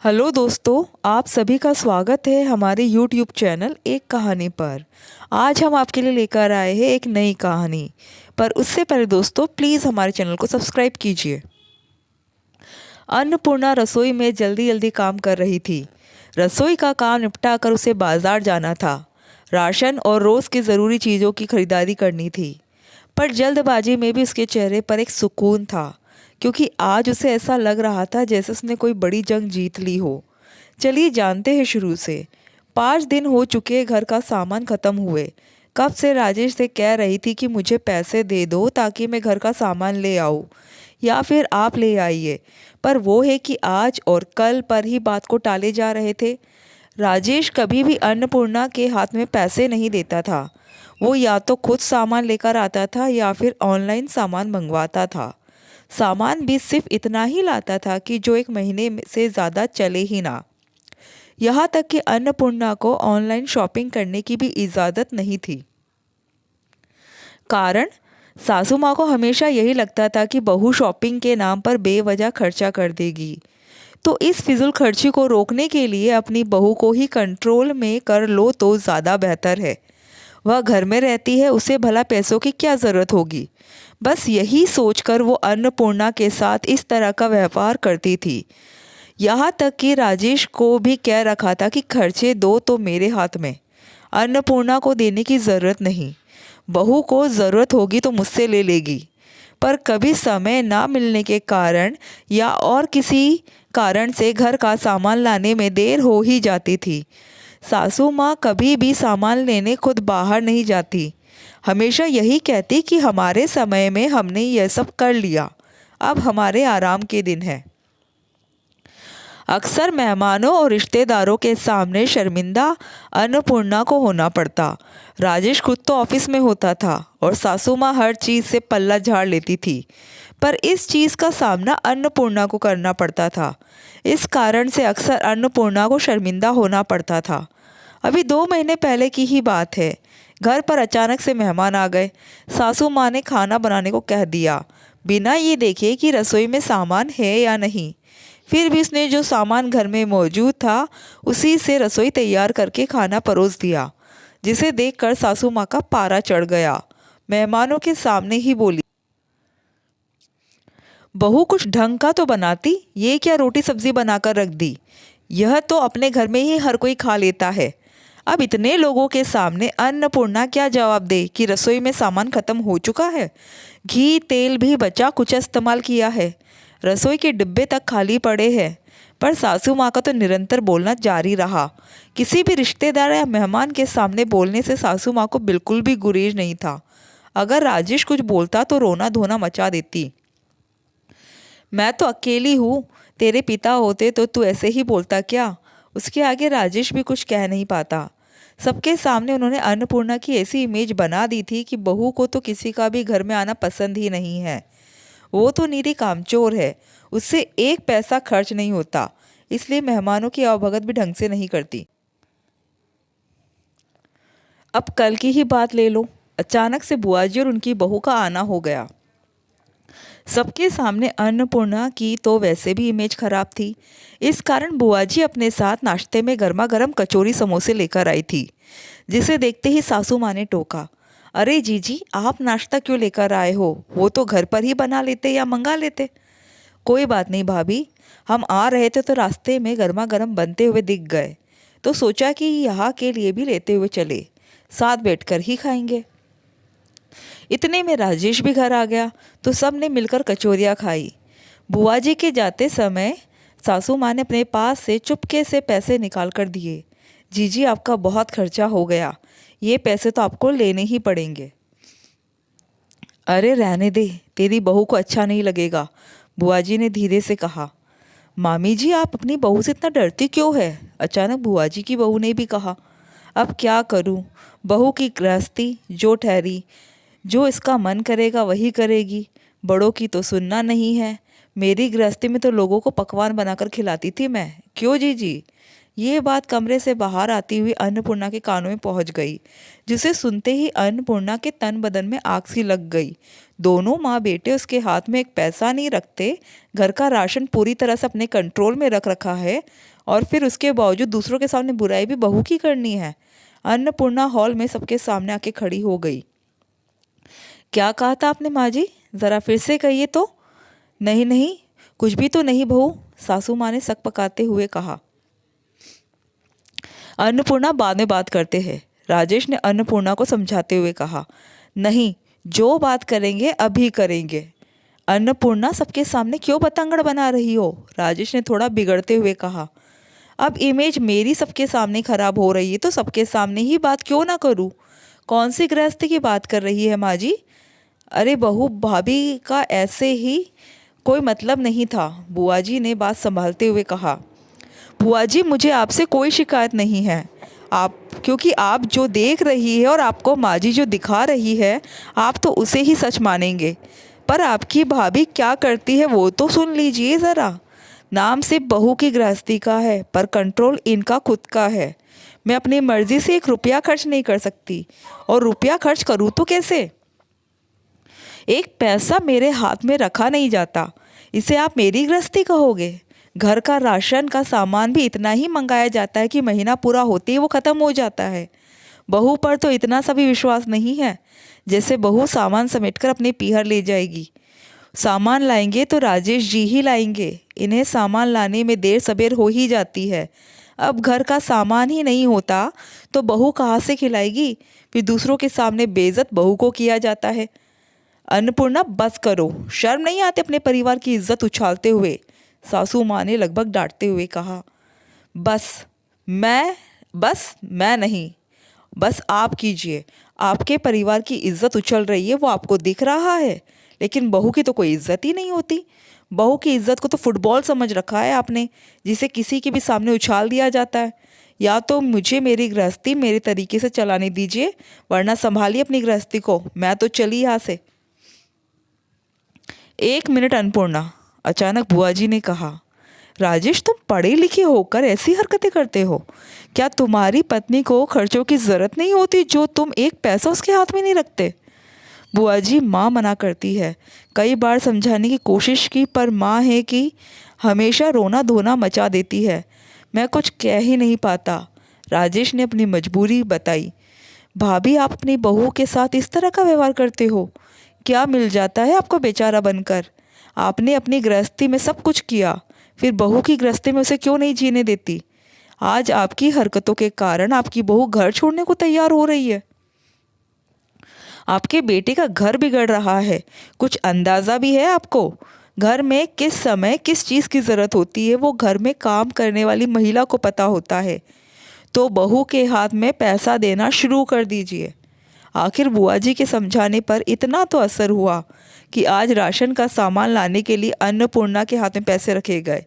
Hello दोस्तों, आप सभी का स्वागत है हमारे यूट्यूब चैनल एक कहानी पर। आज हम आपके लिए लेकर आए हैं एक नई कहानी। पर उससे पहले दोस्तों प्लीज़ हमारे चैनल को सब्सक्राइब कीजिए। अन्नपूर्णा रसोई में जल्दी जल्दी काम कर रही थी। रसोई का काम निपटा कर उसे बाजार जाना था। राशन और रोज़ की ज़रूरी चीज़ों की खरीदारी करनी थी। पर जल्दबाजी में भी उसके चेहरे पर एक सुकून था, क्योंकि आज उसे ऐसा लग रहा था जैसे उसने कोई बड़ी जंग जीत ली हो। चलिए जानते हैं शुरू से। 5 दिन हो चुके घर का सामान ख़त्म हुए। कब से राजेश से कह रही थी कि मुझे पैसे दे दो ताकि मैं घर का सामान ले आऊँ, या फिर आप ले आइए। पर वो है कि आज और कल पर ही बात को टाले जा रहे थे। राजेश कभी भी अन्नपूर्णा के हाथ में पैसे नहीं देता था। वो या तो खुद सामान लेकर आता था या फिर ऑनलाइन सामान मंगवाता था। सामान भी सिर्फ इतना ही लाता था कि जो एक महीने से ज़्यादा चले ही ना। यहाँ तक कि अन्नपूर्णा को ऑनलाइन शॉपिंग करने की भी इजाज़त नहीं थी। कारण सासू माँ को हमेशा यही लगता था कि बहू शॉपिंग के नाम पर बेवजह खर्चा कर देगी। तो इस फिजूल खर्ची को रोकने के लिए अपनी बहू को ही कंट्रोल में कर लो तो ज़्यादा बेहतर है। वह घर में रहती है, उसे भला पैसों की क्या ज़रूरत होगी। बस यही सोचकर वो अन्नपूर्णा के साथ इस तरह का व्यवहार करती थी। यहाँ तक कि राजेश को भी कह रखा था कि खर्चे दो तो मेरे हाथ में, अन्नपूर्णा को देने की ज़रूरत नहीं। बहू को ज़रूरत होगी तो मुझसे ले लेगी। पर कभी समय ना मिलने के कारण या और किसी कारण से घर का सामान लाने में देर हो ही जाती थी। सासू माँ कभी भी सामान लेने खुद बाहर नहीं जाती। हमेशा यही कहती कि हमारे समय में हमने यह सब कर लिया, अब हमारे आराम के दिन है। अक्सर मेहमानों और रिश्तेदारों के सामने शर्मिंदा अन्नपूर्णा को होना पड़ता। राजेश खुद तो ऑफिस में होता था और सासू माँ हर चीज़ से पल्ला झाड़ लेती थी। पर इस चीज़ का सामना अन्नपूर्णा को करना पड़ता था। इस कारण से अक्सर अन्नपूर्णा को शर्मिंदा होना पड़ता था। अभी 2 महीने पहले की ही बात है। घर पर अचानक से मेहमान आ गए। सासू माँ ने खाना बनाने को कह दिया, बिना ये देखे कि रसोई में सामान है या नहीं। फिर भी उसने जो सामान घर में मौजूद था उसी से रसोई तैयार करके खाना परोस दिया, जिसे देखकर सासू माँ का पारा चढ़ गया। मेहमानों के सामने ही बोली, बहू कुछ ढंग का तो बनाती, ये क्या रोटी सब्जी बनाकर रख दी। यह तो अपने घर में ही हर कोई खा लेता है। अब इतने लोगों के सामने अन्नपूर्णा क्या जवाब दे कि रसोई में सामान खत्म हो चुका है, घी तेल भी बचा कुछ इस्तेमाल किया है, रसोई के डिब्बे तक खाली पड़े हैं। पर सासू माँ का तो निरंतर बोलना जारी रहा। किसी भी रिश्तेदार या मेहमान के सामने बोलने से सासू माँ को बिल्कुल भी गुरेज नहीं था। अगर राजेश कुछ बोलता तो रोना धोना मचा देती। मैं तो अकेली हूँ, तेरे पिता होते तो तू ऐसे ही बोलता क्या। उसके आगे राजेश भी कुछ कह नहीं पाता। सबके सामने उन्होंने अन्नपूर्णा की ऐसी इमेज बना दी थी कि बहू को तो किसी का भी घर में आना पसंद ही नहीं है। वो तो निरी कामचोर है, उससे एक पैसा खर्च नहीं होता, इसलिए मेहमानों की आवभगत भी ढंग से नहीं करती। अब कल की ही बात ले लो। अचानक से बुआ जी और उनकी बहू का आना हो गया। सबके सामने अन्नपूर्णा की तो वैसे भी इमेज खराब थी। इस कारण बुआ जी अपने साथ नाश्ते में गर्मा गर्म कचौरी समोसे लेकर आई थी, जिसे देखते ही सासू माँ ने टोका, अरे जीजी आप नाश्ता क्यों लेकर आए हो, वो तो घर पर ही बना लेते या मंगा लेते। कोई बात नहीं भाभी, हम आ रहे थे तो रास्ते में गर्मा गर्म बनते हुए दिख गए, तो सोचा कि यहाँ के लिए भी लेते हुए चले, साथ बैठकर ही खाएंगे। इतने में राजेश भी घर आ गया तो सब ने मिलकर कचौरियाँ खाई। बुआ जी के जाते समय सासू माँ ने अपने पास से चुपके से पैसे निकाल कर दिए, जीजी आपका बहुत खर्चा हो गया, ये पैसे तो आपको लेने ही पड़ेंगे। अरे रहने दे, तेरी बहू को अच्छा नहीं लगेगा, बुआ जी ने धीरे से कहा। मामी जी आप अपनी बहू से इतना डरती क्यों है, अचानक बुआ जी की बहू ने भी कहा। अब क्या करूं, बहू की गृहस्थी जो ठहरी, जो इसका मन करेगा वही करेगी, बड़ों की तो सुनना नहीं है। मेरी गृहस्थी में तो लोगों को पकवान बनाकर खिलाती थी मैं, क्यों जीजी। ये बात कमरे से बाहर आती हुई अन्नपूर्णा के कानों में पहुंच गई, जिसे सुनते ही अन्नपूर्णा के तन बदन में आग सी लग गई। दोनों माँ बेटे उसके हाथ में एक पैसा नहीं रखते, घर का राशन पूरी तरह से अपने कंट्रोल में रख रखा है, और फिर उसके बावजूद दूसरों के सामने बुराई भी बहू की करनी है। अन्नपूर्णा हॉल में सबके सामने आके खड़ी हो गई। क्या कहा था आपने माँ जी, ज़रा फिर से कहिए तो। नहीं नहीं, कुछ भी तो नहीं बहू, सासू माँ ने सक पकाते हुए कहा। अन्नपूर्णा बाद में बात करते हैं, राजेश ने अन्नपूर्णा को समझाते हुए कहा। नहीं, जो बात करेंगे अभी करेंगे। अन्नपूर्णा सबके सामने क्यों बतंगड़ बना रही हो, राजेश ने थोड़ा बिगड़ते हुए कहा। अब इमेज मेरी सबके सामने खराब हो रही है तो सबके सामने ही बात क्यों ना करूं। कौन सी गृहस्थी की बात कर रही है माँ जी। अरे बहू, भाभी का ऐसे ही कोई मतलब नहीं था, बुआ जी ने बात संभालते हुए कहा। बुआ जी, मुझे आपसे कोई शिकायत नहीं है, क्योंकि आप जो देख रही है और आपको माँ जी जो दिखा रही है, आप तो उसे ही सच मानेंगे। पर आपकी भाभी क्या करती है वो तो सुन लीजिए ज़रा। नाम सिर्फ बहू की गृहस्थी का है, पर कंट्रोल इनका खुद का है। मैं अपनी मर्जी से 1 रुपया खर्च नहीं कर सकती, और रुपया खर्च करूँ तो कैसे। 1 पैसा मेरे हाथ में रखा नहीं जाता, इसे आप मेरी गृहस्थी कहोगे। घर का राशन का सामान भी इतना ही मंगाया जाता है कि महीना पूरा होते ही वो ख़त्म हो जाता है। बहू पर तो इतना सा भी विश्वास नहीं है, जैसे बहू सामान समेटकर अपने पीहर ले जाएगी। सामान लाएंगे तो राजेश जी ही लाएंगे, इन्हें सामान लाने में देर सबेर हो ही जाती है। अब घर का सामान ही नहीं होता तो बहू कहाँ से खिलाएगी, फिर दूसरों के सामने बेइज्जत बहू को किया जाता है। अन्नपूर्णा, बस करो, शर्म नहीं आती अपने परिवार की इज्जत उछालते हुए, सासू माँ ने लगभग डांटते हुए कहा। बस मैं नहीं, बस आप कीजिए। आपके परिवार की इज्जत उछल रही है वो आपको दिख रहा है, लेकिन बहू की तो कोई इज्जत ही नहीं होती। बहू की इज्जत को तो फुटबॉल समझ रखा है आपने, जिसे किसी के भी सामने उछाल दिया जाता है। या तो मुझे मेरी गृहस्थी मेरे तरीके से चलाने दीजिए, वरना संभालिए अपनी गृहस्थी को, मैं तो चली यहाँ से। 1 मिनट अन्नपूर्णा, अचानक बुआ जी ने कहा। राजेश, तुम पढ़े लिखे होकर ऐसी हरकतें करते हो। क्या तुम्हारी पत्नी को खर्चों की ज़रूरत नहीं होती जो तुम 1 पैसा उसके हाथ में नहीं रखते। बुआ जी, माँ मना करती है, कई बार समझाने की कोशिश की, पर माँ है कि हमेशा रोना धोना मचा देती है। मैं कुछ कह ही नहीं पाता। राजेश ने अपनी मजबूरी बताई। भाभी, आप अपनी बहू के साथ इस तरह का व्यवहार करते हो, क्या मिल जाता है आपको बेचारा बनकर। आपने अपनी गृहस्थी में सब कुछ किया, फिर बहू की गृहस्थी में उसे क्यों नहीं जीने देती। आज आपकी हरकतों के कारण आपकी बहू घर छोड़ने को तैयार हो रही है। आपके बेटे का घर बिगड़ रहा है, कुछ अंदाज़ा भी है आपको। घर में किस समय किस चीज़ की ज़रूरत होती है वो घर में काम करने वाली महिला को पता होता है। तो बहू के हाथ में पैसा देना शुरू कर दीजिए। आखिर बुआ जी के समझाने पर इतना तो असर हुआ कि आज राशन का सामान लाने के लिए अन्नपूर्णा के हाथ में पैसे रखे गए,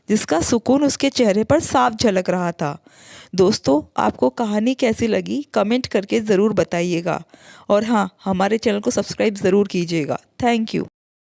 जिसका सुकून उसके चेहरे पर साफ झलक रहा था। दोस्तों, आपको कहानी कैसी लगी कमेंट करके ज़रूर बताइएगा, और हाँ, हमारे चैनल को सब्सक्राइब ज़रूर कीजिएगा। Thank you.